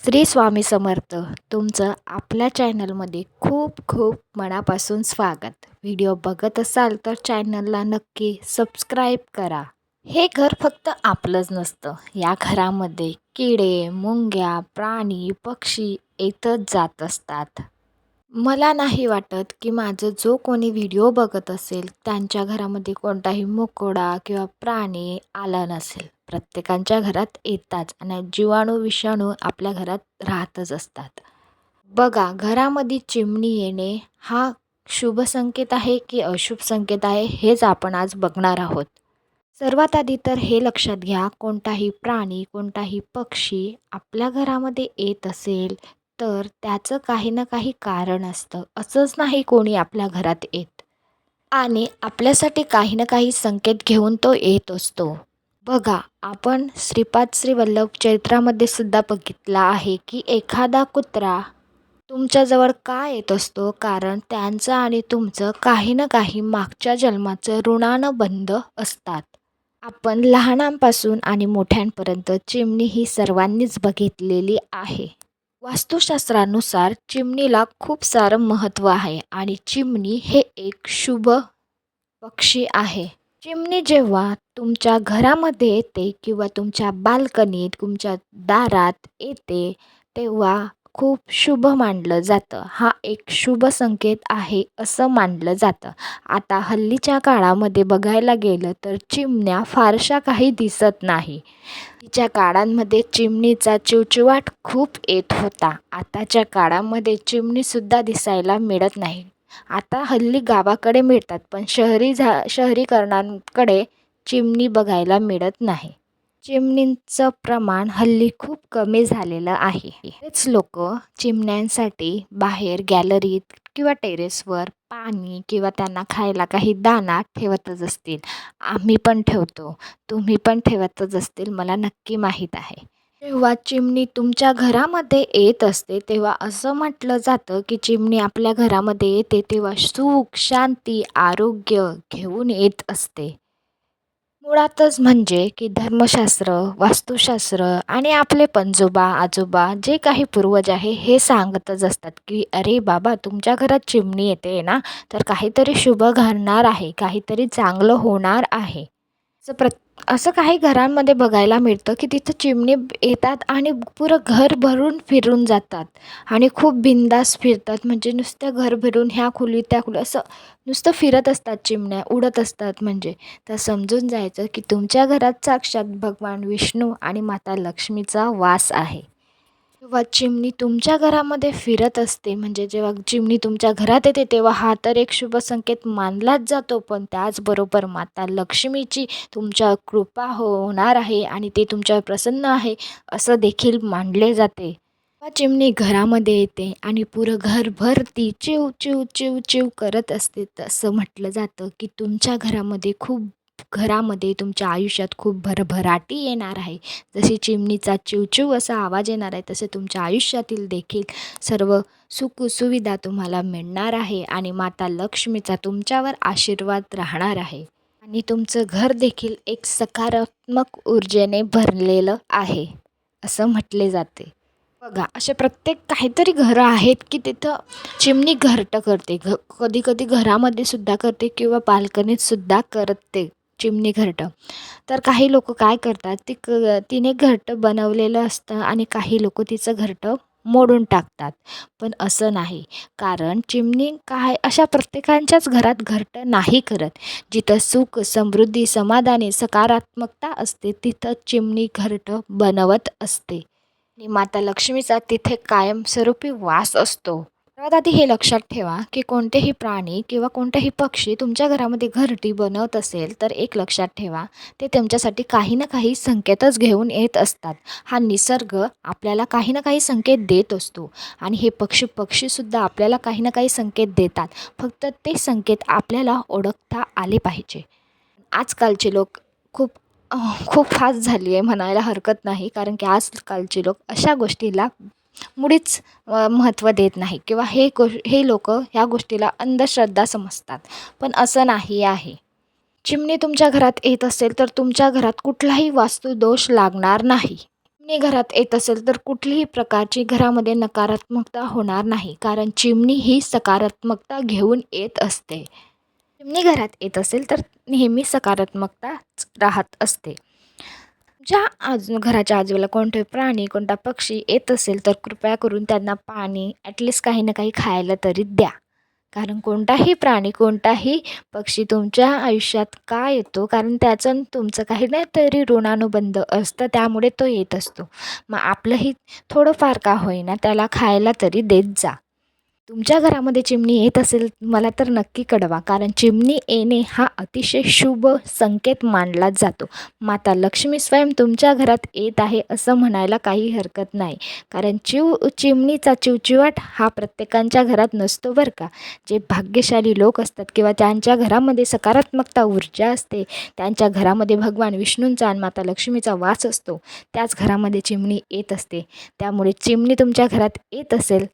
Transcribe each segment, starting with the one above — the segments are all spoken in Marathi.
श्री स्वामी समर्थ. तुमचं आपल्या चॅनलमध्ये खूप खूप मनापासून स्वागत. व्हिडिओ बघत असाल तर चॅनलला नक्की सबस्क्राईब करा. हे घर फक्त आपलंच नसतं. या घरामध्ये किडे, मुंग्या, प्राणी, पक्षी येतच जात असतात. मला नाही वाटत की माझं जो कोणी व्हिडिओ बघत असेल त्यांच्या घरामध्ये कोणताही मुकोडा किंवा प्राणी आला नसेल. प्रत्येकाच्या घरात येतात आणि जीवाणू विषाणू आपल्या घरात राहतच असतात. बघा, घरामध्ये चिमणी येणे हा शुभ संकेत आहे की अशुभ संकेत आहे हेच आपण आज बघणार आहोत. सर्वात आधी तर हे लक्षात घ्या, कोणताही प्राणी, कोणताही पक्षी आपल्या घरामध्ये येत असेल तर त्याचं काही ना काही कारण असतं. असंच नाही कोणी आपल्या घरात येत आणि आपल्यासाठी काही ना काही संकेत घेऊन तो येत असतो. बघा, आपण श्रीपाद श्री वल्लभ चरित्रामध्ये सुद्धा बघितला आहे की एखादा कुत्रा तुमच्याजवळ का येत असतो, कारण त्यांचं आणि तुमचं काही ना काही मागच्या जन्माचं ऋणानं बंध असतात. आपण लहानांपासून आणि मोठ्यांपर्यंत चिमणी ही सर्वांनीच बघितलेली आहे. वास्तुशास्त्रानुसार चिमणीला खूप सारं महत्त्व आहे आणि चिमणी हे एक शुभ पक्षी आहे. चिमणी जेव्हा तुमच्या घरामध्ये येते किंवा तुमच्या बाल्कनीत, तुमच्या दारात येते, तेव्हा खूप शुभ मानलं जातं. हा एक शुभ संकेत आहे असं मानलं जातं. आता हल्लीच्या काळामध्ये बघायला गेलं तर चिमण्या फारशा काही दिसत नाही. तिच्या काळांमध्ये चिमणीचा चिवचिवाट खूप येत होता. आताच्या काळामध्ये चिमणीसुद्धा दिसायला मिळत नाही. आता हल्ली गावाकडे मिळतात, पण शहरीकरणांकडे चिमणी बघायला मिळत नाही. चिमणींचं प्रमाण हल्ली खूप कमी झालेलं आहे. बरेच लोक चिमण्यांसाठी बाहेर गॅलरीत किंवा टेरेसवर पाणी किंवा त्यांना खायला काही दाणा ठेवतच असतील. आम्ही पण ठेवतो, तुम्ही पण ठेवतच असतील, मला नक्की माहीत आहे. जेव्हा चिमणी तुमच्या घरामध्ये येत असते तेव्हा असं म्हटलं जातं की चिमणी आपल्या घरामध्ये येते तेव्हा सुख, शांती, आरोग्य घेऊन येत असते. मुळातच म्हणजे की धर्मशास्त्र, वास्तुशास्त्र आणि आपले पणजोबा, आजोबा जे काही पूर्वज आहे हे सांगतच असतात की अरे बाबा, तुमच्या घरात चिमणी येते ना, तर काहीतरी शुभ घडणार आहे, काहीतरी चांगलं होणार आहे. असं काही घरांमध्ये बघायला मिळतं की तिथं चिमणी येतात आणि पुरं घर भरून फिरून जातात आणि खूप बिनधास्त फिरतात. म्हणजे नुसतं घर भरून ह्या खोलीत त्या खोलीत असं नुसतं फिरत असतात, चिमण्या उडत असतात. म्हणजे तर समजून जायचं की तुमच्या घरात साक्षात भगवान विष्णू आणि माता लक्ष्मीचा वास आहे. जेव्हा चिमणी तुमच्या घरामध्ये फिरत असते, म्हणजे जेव्हा चिमणी तुमच्या घरात येते तेव्हा हा तर एक शुभ संकेत मानलाच जातो, पण त्याचबरोबर माता लक्ष्मीची तुमच्या कृपा होणार आहे आणि ते तुमच्यावर प्रसन्न आहे असं देखील मानले जाते. जेव्हा चिमणी घरामध्ये येते आणि पुरं घरभर ती चिव चिव चिव चिव करत असते, असं म्हटलं जातं की तुमच्या घरामध्ये तुमच्या आयुष्यात खूप भरभराटी येणार आहे. जशी चिमणीचा चिवचिव असा आवाज येणार आहे, तसे तुमच्या आयुष्यातील देखील सर्व सुखसुविधा तुम्हाला मिळणार आहे आणि माता लक्ष्मीचा तुमच्यावर आशीर्वाद राहणार आहे आणि तुमचं घर देखील एक सकारात्मक ऊर्जेने भरलेलं आहे असं म्हटले जाते. बघा, असे प्रत्येक काहीतरी घरं आहेत की तिथं चिमणी घरटं करते. कधी-कधी घरामध्ये सुद्धा करते किंवा बाल्कनीत सुद्धा करते चिमणी घरटं. तर काही लोकं काय करतात, तिने घरटं बनवलेलं असतं आणि काही लोकं तिचं घरटं मोडून टाकतात. पण असं नाही, कारण चिमणी काय अशा प्रत्येकाच्याच घरात घरटं नाही करत. जिथं सुख, समृद्धी, समाधानी, सकारात्मकता असते तिथं चिमणी घरटं बनवत असते आणि माता लक्ष्मीचा तिथे कायमस्वरूपी वास असतो. सर्वात आधी हे लक्षात ठेवा की कोणतेही प्राणी किंवा कोणतेही पक्षी तुमच्या घरामध्ये घरटी बनवत असेल तर एक लक्षात ठेवा, ते तुमच्यासाठी काही ना काही संकेतच घेऊन येत असतात. हा निसर्ग आपल्याला काही ना काही संकेत देत असतो आणि हे पक्षीसुद्धा आपल्याला काही ना काही संकेत देतात. फक्त ते संकेत आपल्याला ओळखता आले पाहिजे. आजकालचे लोक खूप खूप फास्ट झाली आहे म्हणायला हरकत नाही, कारण की आजकालचे लोक अशा गोष्टीला मुळीच महत्त्व देत नाही किंवा हे लोकं ह्या गोष्टीला अंधश्रद्धा समजतात. पण असं नाही आहे. चिमणी तुमच्या घरात येत असेल तर तुमच्या घरात कुठलाही वास्तुदोष लागणार नाही. चिमणी घरात येत असेल तर कुठलीही प्रकारची घरामध्ये नकारात्मकता होणार नाही, कारण चिमणी ही सकारात्मकता घेऊन येत असते. चिमणी घरात येत असेल तर नेहमी सकारात्मकताच राहत असते. ज्या घराच्या आजूबाजूला कोणते प्राणी, कोणता पक्षी येत असेल तर कृपया करून त्यांना पाणी, ॲटलीस्ट काही ना काही खायला तरी द्या. कारण कोणताही प्राणी, कोणताही पक्षी तुमच्या आयुष्यात का येतो? कारण त्याचं आणि तुमचं काही ना तरी ऋणानुबंध असतं, त्यामुळे तो येत असतो. मग आपलंही थोडंफार का होईना त्याला खायला तरी देत जा. तुमच्या घरामध्ये चिमणी येत असेल मला तर नक्की कळवा, कारण चिमणी येणे हा अतिशय शुभ संकेत मानला जातो. माता लक्ष्मी स्वयं तुमच्या घरात येत आहे असं म्हणायला काही हरकत नाही. कारण चिमणीचा चिवचिवाट हा प्रत्येकाच्या घरात नसतो बरं का. जे भाग्यशाली लोक असतात किंवा त्यांच्या घरामध्ये सकारात्मकता ऊर्जा असते, त्यांच्या घरामध्ये भगवान विष्णूंचा आणि माता लक्ष्मीचा वास असतो, त्याच घरामध्ये चिमणी येत असते. त्यामुळे चिमणी तुमच्या घरात येत असेल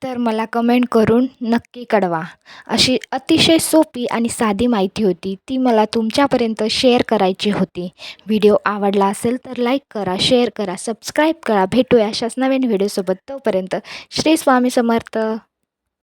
तर मला कमेंट करून नक्की कळवा. अशी अतिशय सोपी आणि साधी माहिती होती, ती मला तुमच्यापर्यंत शेअर करायची होती. व्हिडिओ आवडला असेल तर लाईक करा, शेअर करा, सबस्क्राईब करा. भेटूया अशाच नवीन व्हिडिओसोबत. तोपर्यंत श्री स्वामी समर्थ.